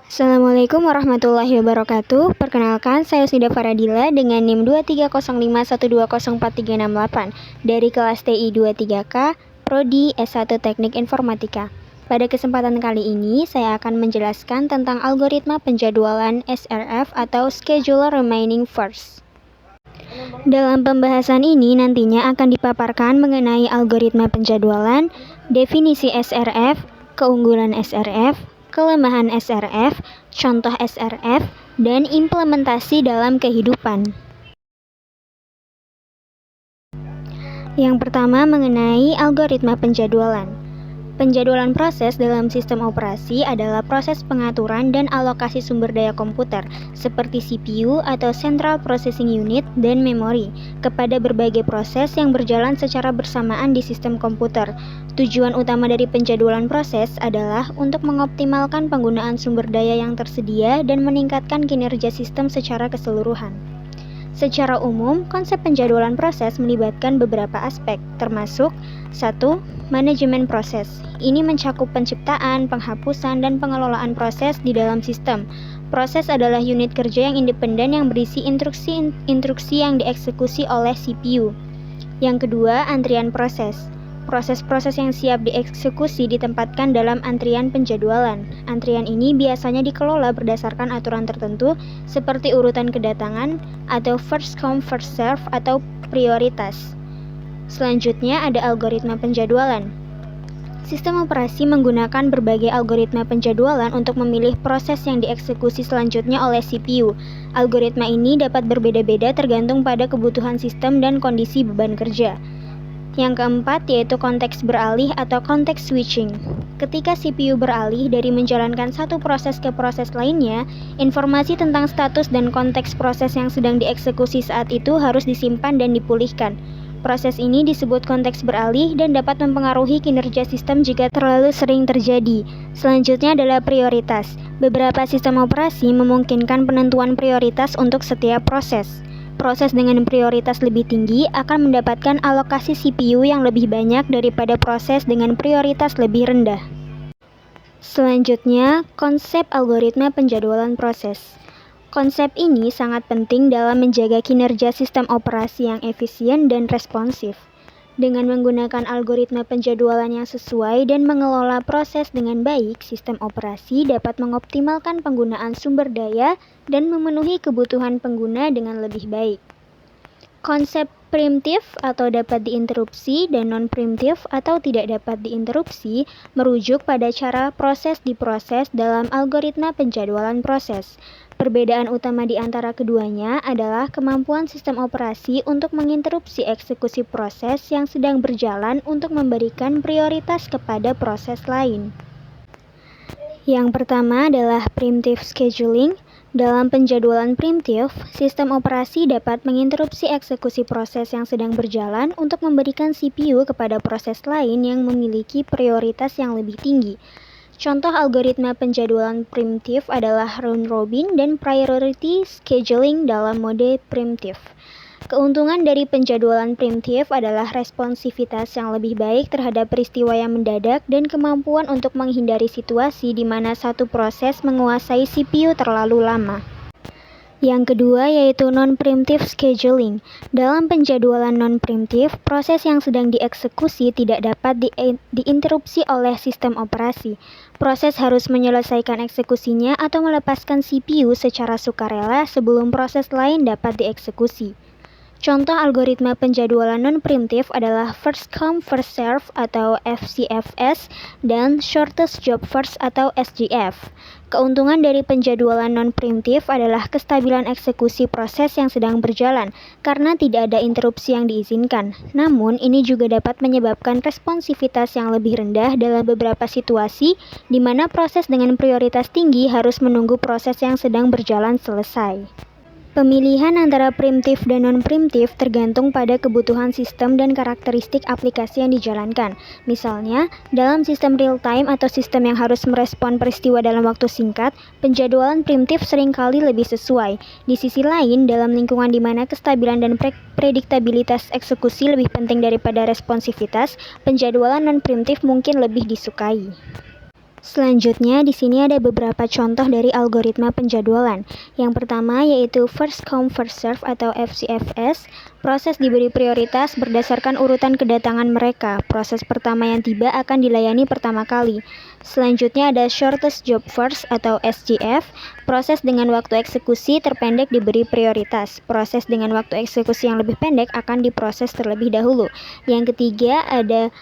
Assalamualaikum warahmatullahi wabarakatuh. Perkenalkan, saya Sida Faradila dengan NIM 23051204368 dari kelas TI 23K, Prodi S1 Teknik Informatika. Pada kesempatan kali ini, saya akan menjelaskan tentang algoritma penjadwalan SRF atau Scheduler Remaining First. Dalam pembahasan ini nantinya akan dipaparkan mengenai algoritma penjadwalan, definisi SRF, keunggulan SRF, kelemahan SRF, contoh SRF, dan implementasi dalam kehidupan. Yang pertama mengenai algoritma penjadwalan. Penjadwalan proses dalam sistem operasi adalah proses pengaturan dan alokasi sumber daya komputer seperti CPU atau Central Processing Unit dan memori kepada berbagai proses yang berjalan secara bersamaan di sistem komputer. Tujuan utama dari penjadwalan proses adalah untuk mengoptimalkan penggunaan sumber daya yang tersedia dan meningkatkan kinerja sistem secara keseluruhan. Secara umum, konsep penjadwalan proses melibatkan beberapa aspek, termasuk 1. Manajemen proses. Ini mencakup penciptaan, penghapusan, dan pengelolaan proses di dalam sistem. Proses adalah unit kerja yang independen yang berisi instruksi yang dieksekusi oleh CPU. Yang kedua, antrian proses. Proses-proses yang siap dieksekusi ditempatkan dalam antrian penjadwalan. Antrian ini biasanya dikelola berdasarkan aturan tertentu seperti urutan kedatangan atau first come first serve atau prioritas. Selanjutnya ada algoritma penjadwalan. Sistem operasi menggunakan berbagai algoritma penjadwalan untuk memilih proses yang dieksekusi selanjutnya oleh CPU. Algoritma ini dapat berbeda-beda tergantung pada kebutuhan sistem dan kondisi beban kerja. Yang keempat yaitu konteks beralih atau konteks switching. Ketika CPU beralih dari menjalankan satu proses ke proses lainnya, informasi tentang status dan konteks proses yang sedang dieksekusi saat itu harus disimpan dan dipulihkan. Proses ini disebut konteks beralih dan dapat mempengaruhi kinerja sistem jika terlalu sering terjadi. Selanjutnya adalah prioritas. Beberapa sistem operasi memungkinkan penentuan prioritas untuk setiap proses. Proses dengan prioritas lebih tinggi akan mendapatkan alokasi CPU yang lebih banyak daripada proses dengan prioritas lebih rendah. Selanjutnya, konsep algoritma penjadwalan proses. Konsep ini sangat penting dalam menjaga kinerja sistem operasi yang efisien dan responsif. Dengan menggunakan algoritma penjadwalan yang sesuai dan mengelola proses dengan baik, sistem operasi dapat mengoptimalkan penggunaan sumber daya dan memenuhi kebutuhan pengguna dengan lebih baik. Konsep preemptif atau dapat diinterupsi dan non-preemptif atau tidak dapat diinterupsi merujuk pada cara proses diproses dalam algoritma penjadwalan proses. Perbedaan utama di antara keduanya adalah kemampuan sistem operasi untuk menginterupsi eksekusi proses yang sedang berjalan untuk memberikan prioritas kepada proses lain. Yang pertama adalah preemptive scheduling. Dalam penjadwalan preemptif, sistem operasi dapat menginterupsi eksekusi proses yang sedang berjalan untuk memberikan CPU kepada proses lain yang memiliki prioritas yang lebih tinggi. Contoh algoritma penjadwalan preemptif adalah round robin dan priority scheduling dalam mode preemptif. Keuntungan dari penjadwalan preemptif adalah responsivitas yang lebih baik terhadap peristiwa yang mendadak dan kemampuan untuk menghindari situasi di mana satu proses menguasai CPU terlalu lama. Yang kedua yaitu non-preemptive scheduling. Dalam penjadwalan non-preemptif, proses yang sedang dieksekusi tidak dapat diinterupsi oleh sistem operasi. Proses harus menyelesaikan eksekusinya atau melepaskan CPU secara sukarela sebelum proses lain dapat dieksekusi. Contoh algoritma penjadwalan non-preemptif adalah First Come First Serve atau FCFS dan Shortest Job First atau SJF. Keuntungan dari penjadwalan non-preemptif adalah kestabilan eksekusi proses yang sedang berjalan karena tidak ada interupsi yang diizinkan. Namun, ini juga dapat menyebabkan responsivitas yang lebih rendah dalam beberapa situasi di mana proses dengan prioritas tinggi harus menunggu proses yang sedang berjalan selesai. Pemilihan antara preemptif dan non-preemptif tergantung pada kebutuhan sistem dan karakteristik aplikasi yang dijalankan. Misalnya, dalam sistem real-time atau sistem yang harus merespon peristiwa dalam waktu singkat, penjadwalan preemptif seringkali lebih sesuai. Di sisi lain, dalam lingkungan di mana kestabilan dan prediktabilitas eksekusi lebih penting daripada responsivitas, penjadwalan non-preemptif mungkin lebih disukai. Selanjutnya, di sini ada beberapa contoh dari algoritma penjadwalan. Yang pertama yaitu first come first serve atau FCFS. Proses diberi prioritas berdasarkan urutan kedatangan mereka. Proses pertama yang tiba akan dilayani pertama kali. Selanjutnya ada shortest job first atau SJF. Proses dengan waktu eksekusi terpendek diberi prioritas. Proses dengan waktu eksekusi yang lebih pendek akan diproses terlebih dahulu. Yang ketiga ada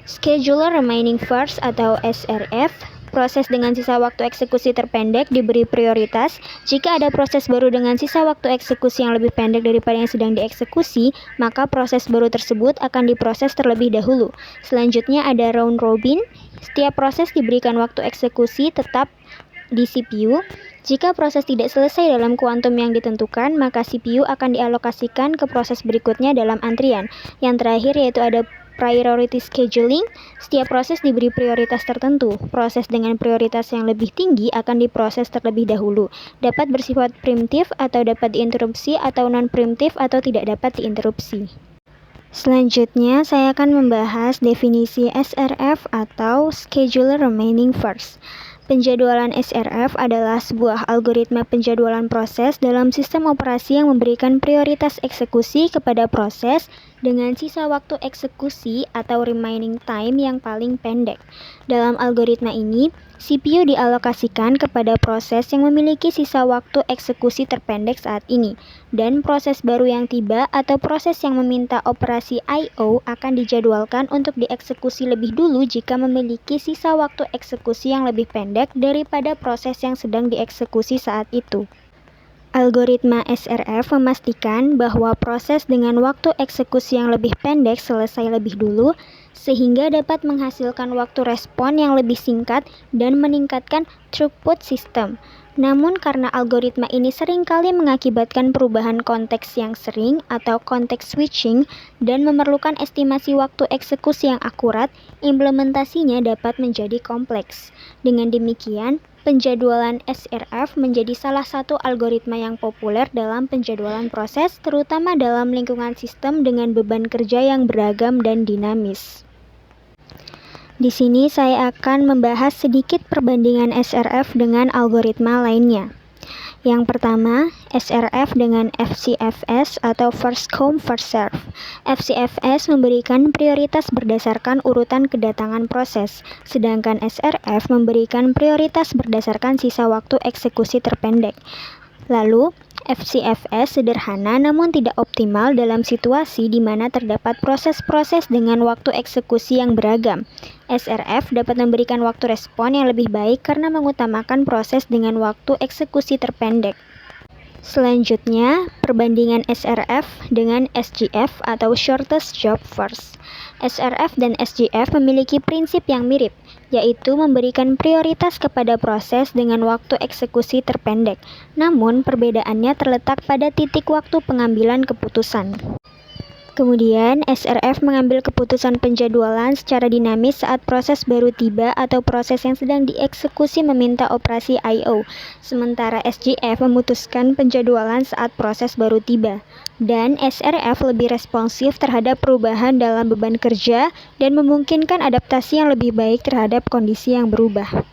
Scheduler Remaining First atau SRF. Proses dengan sisa waktu eksekusi terpendek diberi prioritas. Jika ada proses baru dengan sisa waktu eksekusi yang lebih pendek daripada yang sedang dieksekusi, maka proses baru tersebut akan diproses terlebih dahulu. Selanjutnya ada round robin. Setiap proses diberikan waktu eksekusi tetap di CPU. Jika proses tidak selesai dalam kuantum yang ditentukan, maka CPU akan dialokasikan ke proses berikutnya dalam antrian. Yang terakhir yaitu ada priority scheduling. Setiap proses diberi prioritas tertentu. Proses dengan prioritas yang lebih tinggi akan diproses terlebih dahulu. Dapat bersifat preemptif atau dapat diinterupsi atau non-preemptif atau tidak dapat diinterupsi. Selanjutnya, saya akan membahas definisi SRF atau Scheduler Remaining First. Penjadwalan SRF adalah sebuah algoritma penjadwalan proses dalam sistem operasi yang memberikan prioritas eksekusi kepada proses dengan sisa waktu eksekusi atau remaining time yang paling pendek. Dalam algoritma ini, CPU dialokasikan kepada proses yang memiliki sisa waktu eksekusi terpendek saat ini, dan proses baru yang tiba atau proses yang meminta operasi I/O akan dijadwalkan untuk dieksekusi lebih dulu jika memiliki sisa waktu eksekusi yang lebih pendek daripada proses yang sedang dieksekusi saat itu. Algoritma SRF memastikan bahwa proses dengan waktu eksekusi yang lebih pendek selesai lebih dulu, sehingga dapat menghasilkan waktu respon yang lebih singkat dan meningkatkan throughput sistem. Namun karena algoritma ini seringkali mengakibatkan perubahan konteks yang sering atau konteks switching dan memerlukan estimasi waktu eksekusi yang akurat, implementasinya dapat menjadi kompleks. Dengan demikian, penjadwalan SRF menjadi salah satu algoritma yang populer dalam penjadwalan proses, terutama dalam lingkungan sistem dengan beban kerja yang beragam dan dinamis. Di sini saya akan membahas sedikit perbandingan SRF dengan algoritma lainnya. Yang pertama, SRF dengan FCFS atau First Come First Serve. FCFS memberikan prioritas berdasarkan urutan kedatangan proses, sedangkan SRF memberikan prioritas berdasarkan sisa waktu eksekusi terpendek. Lalu, FCFS sederhana namun tidak optimal dalam situasi di mana terdapat proses-proses dengan waktu eksekusi yang beragam. SRF dapat memberikan waktu respon yang lebih baik karena mengutamakan proses dengan waktu eksekusi terpendek. Selanjutnya, perbandingan SRF dengan SJF atau Shortest Job First. SRF dan SJF memiliki prinsip yang mirip, yaitu memberikan prioritas kepada proses dengan waktu eksekusi terpendek. Namun, perbedaannya terletak pada titik waktu pengambilan keputusan. Kemudian, SRF mengambil keputusan penjadwalan secara dinamis saat proses baru tiba atau proses yang sedang dieksekusi meminta operasi I/O, sementara SJF memutuskan penjadwalan saat proses baru tiba. Dan SRF lebih responsif terhadap perubahan dalam beban kerja dan memungkinkan adaptasi yang lebih baik terhadap kondisi yang berubah.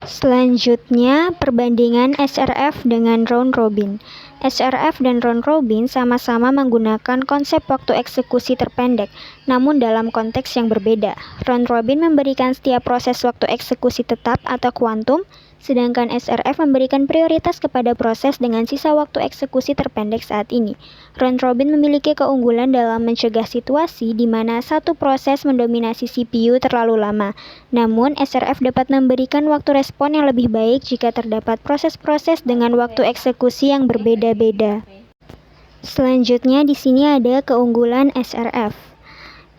Selanjutnya, perbandingan SRF dengan round robin. SRF dan round robin sama-sama menggunakan konsep waktu eksekusi terpendek, namun dalam konteks yang berbeda. Round robin memberikan setiap proses waktu eksekusi tetap atau kuantum, sedangkan SRF memberikan prioritas kepada proses dengan sisa waktu eksekusi terpendek saat ini. Round robin memiliki keunggulan dalam mencegah situasi di mana satu proses mendominasi CPU terlalu lama. Namun, SRF dapat memberikan waktu respon yang lebih baik jika terdapat proses-proses dengan waktu eksekusi yang berbeda-beda. Selanjutnya, di sini ada keunggulan SRF.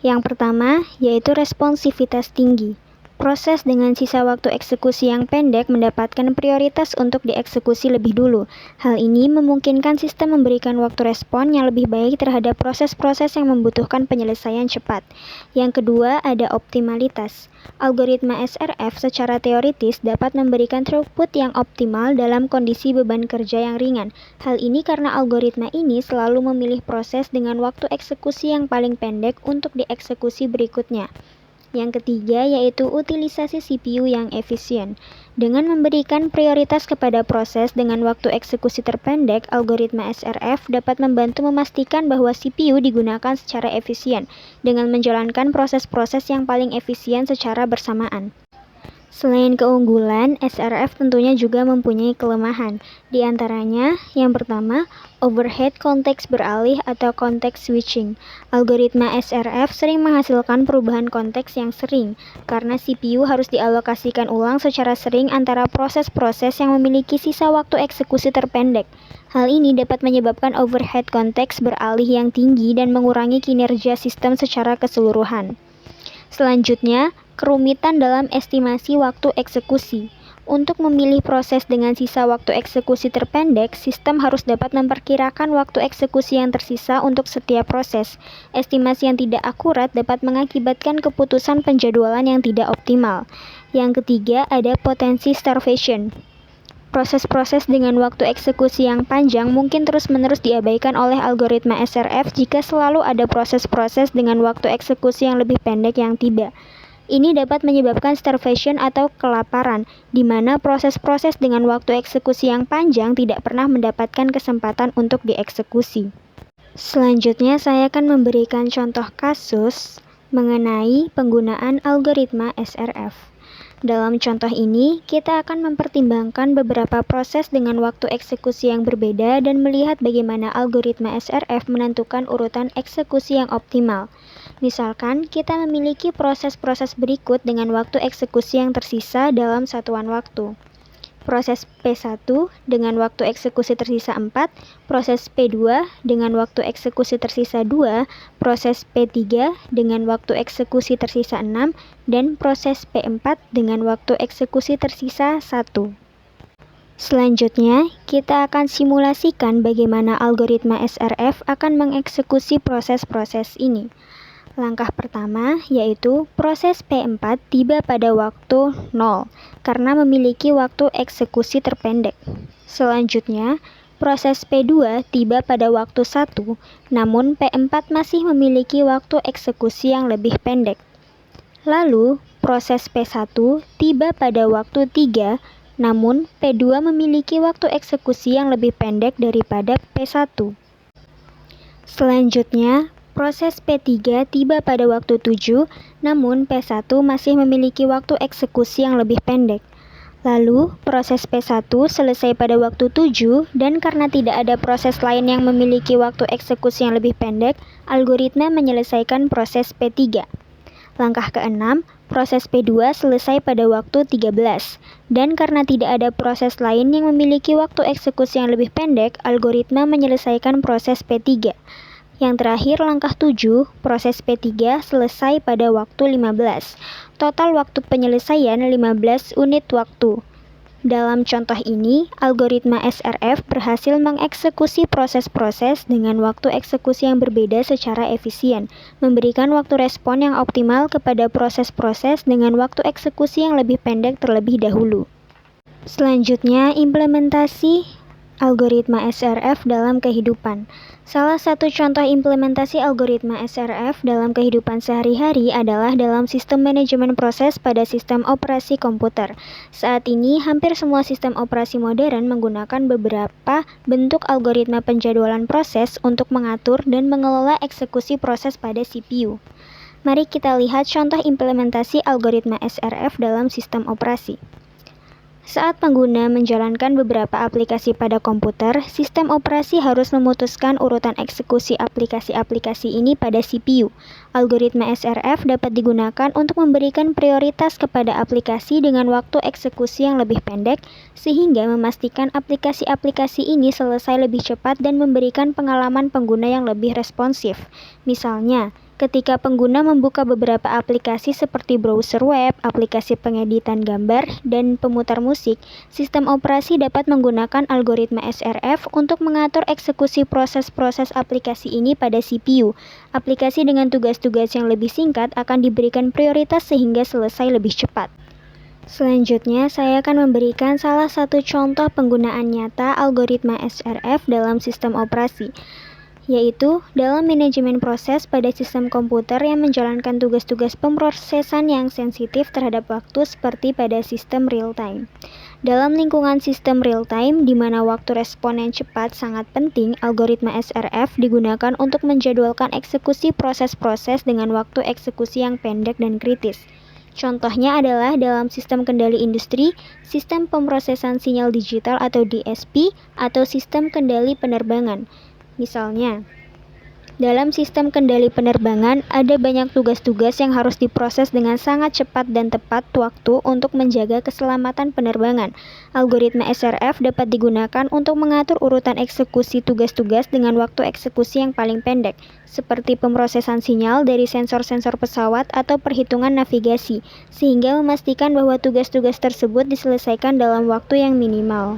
Yang pertama, yaitu responsivitas tinggi. Proses dengan sisa waktu eksekusi yang pendek mendapatkan prioritas untuk dieksekusi lebih dulu. Hal ini memungkinkan sistem memberikan waktu respon yang lebih baik terhadap proses-proses yang membutuhkan penyelesaian cepat. Yang kedua, ada optimalitas. Algoritma SRF secara teoritis dapat memberikan throughput yang optimal dalam kondisi beban kerja yang ringan. Hal ini karena algoritma ini selalu memilih proses dengan waktu eksekusi yang paling pendek untuk dieksekusi berikutnya. Yang ketiga yaitu utilisasi CPU yang efisien. Dengan memberikan prioritas kepada proses dengan waktu eksekusi terpendek, algoritma SRF dapat membantu memastikan bahwa CPU digunakan secara efisien dengan menjalankan proses-proses yang paling efisien secara bersamaan. Selain keunggulan, SRF tentunya juga mempunyai kelemahan. Di antaranya, yang pertama, overhead konteks beralih atau konteks switching. Algoritma SRF sering menghasilkan perubahan konteks yang sering, karena CPU harus dialokasikan ulang secara sering antara proses-proses yang memiliki sisa waktu eksekusi terpendek. Hal ini dapat menyebabkan overhead konteks beralih yang tinggi dan mengurangi kinerja sistem secara keseluruhan. Selanjutnya, kerumitan dalam estimasi waktu eksekusi. Untuk memilih proses dengan sisa waktu eksekusi terpendek, sistem harus dapat memperkirakan waktu eksekusi yang tersisa untuk setiap proses. Estimasi yang tidak akurat dapat mengakibatkan keputusan penjadwalan yang tidak optimal. Yang ketiga, ada potensi starvation. Proses-proses dengan waktu eksekusi yang panjang mungkin terus-menerus diabaikan oleh algoritma SRF jika selalu ada proses-proses dengan waktu eksekusi yang lebih pendek yang tiba. Ini dapat menyebabkan starvation atau kelaparan, di mana proses-proses dengan waktu eksekusi yang panjang tidak pernah mendapatkan kesempatan untuk dieksekusi. Selanjutnya, saya akan memberikan contoh kasus mengenai penggunaan algoritma SRF. Dalam contoh ini, kita akan mempertimbangkan beberapa proses dengan waktu eksekusi yang berbeda dan melihat bagaimana algoritma SRF menentukan urutan eksekusi yang optimal. Misalkan, kita memiliki proses-proses berikut dengan waktu eksekusi yang tersisa dalam satuan waktu. Proses P1 dengan waktu eksekusi tersisa 4, proses P2 dengan waktu eksekusi tersisa 2, proses P3 dengan waktu eksekusi tersisa 6, dan proses P4 dengan waktu eksekusi tersisa 1. Selanjutnya, kita akan simulasikan bagaimana algoritma SRF akan mengeksekusi proses-proses ini. Langkah pertama yaitu proses P4 tiba pada waktu 0 karena memiliki waktu eksekusi terpendek. Selanjutnya, proses P2 tiba pada waktu 1, namun P4 masih memiliki waktu eksekusi yang lebih pendek. Lalu, proses P1 tiba pada waktu 3, namun P2 memiliki waktu eksekusi yang lebih pendek daripada P1. Selanjutnya, proses P3 tiba pada waktu 7, namun P1 masih memiliki waktu eksekusi yang lebih pendek. Lalu, proses P1 selesai pada waktu 7, dan karena tidak ada proses lain yang memiliki waktu eksekusi yang lebih pendek, algoritma menyelesaikan proses P3. Langkah ke-6, proses P2 selesai pada waktu 13, dan karena tidak ada proses lain yang memiliki waktu eksekusi yang lebih pendek, algoritma menyelesaikan proses P3. Yang terakhir, langkah 7, proses P3 selesai pada waktu 15. Total waktu penyelesaian 15 unit waktu. Dalam contoh ini, algoritma SRF berhasil mengeksekusi proses-proses dengan waktu eksekusi yang berbeda secara efisien, memberikan waktu respon yang optimal kepada proses-proses dengan waktu eksekusi yang lebih pendek terlebih dahulu. Selanjutnya, implementasi algoritma SRF dalam kehidupan. Salah satu contoh implementasi algoritma SRF dalam kehidupan sehari-hari adalah dalam sistem manajemen proses pada sistem operasi komputer. Saat ini, hampir semua sistem operasi modern menggunakan beberapa bentuk algoritma penjadwalan proses untuk mengatur dan mengelola eksekusi proses pada CPU. Mari kita lihat contoh implementasi algoritma SRF dalam sistem operasi. Saat pengguna menjalankan beberapa aplikasi pada komputer, sistem operasi harus memutuskan urutan eksekusi aplikasi-aplikasi ini pada CPU. Algoritma SRF dapat digunakan untuk memberikan prioritas kepada aplikasi dengan waktu eksekusi yang lebih pendek, sehingga memastikan aplikasi-aplikasi ini selesai lebih cepat dan memberikan pengalaman pengguna yang lebih responsif. Misalnya, ketika pengguna membuka beberapa aplikasi seperti browser web, aplikasi pengeditan gambar, dan pemutar musik, sistem operasi dapat menggunakan algoritma SRF untuk mengatur eksekusi proses-proses aplikasi ini pada CPU. Aplikasi dengan tugas-tugas yang lebih singkat akan diberikan prioritas sehingga selesai lebih cepat. Selanjutnya, saya akan memberikan salah satu contoh penggunaan nyata algoritma SRF dalam sistem operasi, yaitu dalam manajemen proses pada sistem komputer yang menjalankan tugas-tugas pemrosesan yang sensitif terhadap waktu seperti pada sistem real-time. Dalam lingkungan sistem real-time, di mana waktu respon yang cepat sangat penting, algoritma SRF digunakan untuk menjadwalkan eksekusi proses-proses dengan waktu eksekusi yang pendek dan kritis. Contohnya adalah dalam sistem kendali industri, sistem pemrosesan sinyal digital atau DSP, atau sistem kendali penerbangan. Misalnya, dalam sistem kendali penerbangan, ada banyak tugas-tugas yang harus diproses dengan sangat cepat dan tepat waktu untuk menjaga keselamatan penerbangan. Algoritma SRF dapat digunakan untuk mengatur urutan eksekusi tugas-tugas dengan waktu eksekusi yang paling pendek, seperti pemrosesan sinyal dari sensor-sensor pesawat atau perhitungan navigasi, sehingga memastikan bahwa tugas-tugas tersebut diselesaikan dalam waktu yang minimal.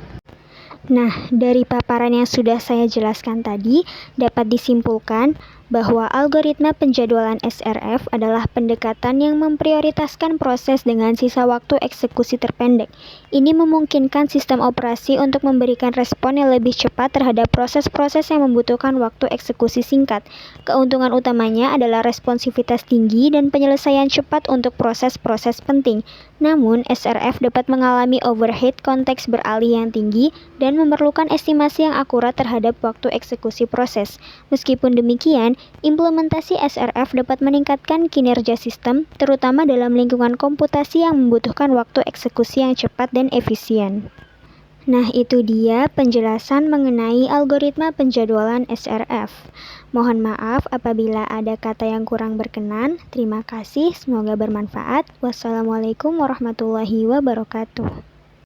Nah, dari paparan yang sudah saya jelaskan tadi, dapat disimpulkan bahwa algoritma penjadwalan SRF adalah pendekatan yang memprioritaskan proses dengan sisa waktu eksekusi terpendek. Ini memungkinkan sistem operasi untuk memberikan respon yang lebih cepat terhadap proses-proses yang membutuhkan waktu eksekusi singkat. Keuntungan utamanya adalah responsivitas tinggi dan penyelesaian cepat untuk proses-proses penting. Namun, SRF dapat mengalami overhead konteks beralih yang tinggi dan memerlukan estimasi yang akurat terhadap waktu eksekusi proses. Meskipun demikian, implementasi SRF dapat meningkatkan kinerja sistem, terutama dalam lingkungan komputasi yang membutuhkan waktu eksekusi yang cepat dan efisien. Nah, itu dia penjelasan mengenai algoritma penjadwalan SRF. Mohon maaf apabila ada kata yang kurang berkenan. Terima kasih, semoga bermanfaat. Wassalamualaikum warahmatullahi wabarakatuh.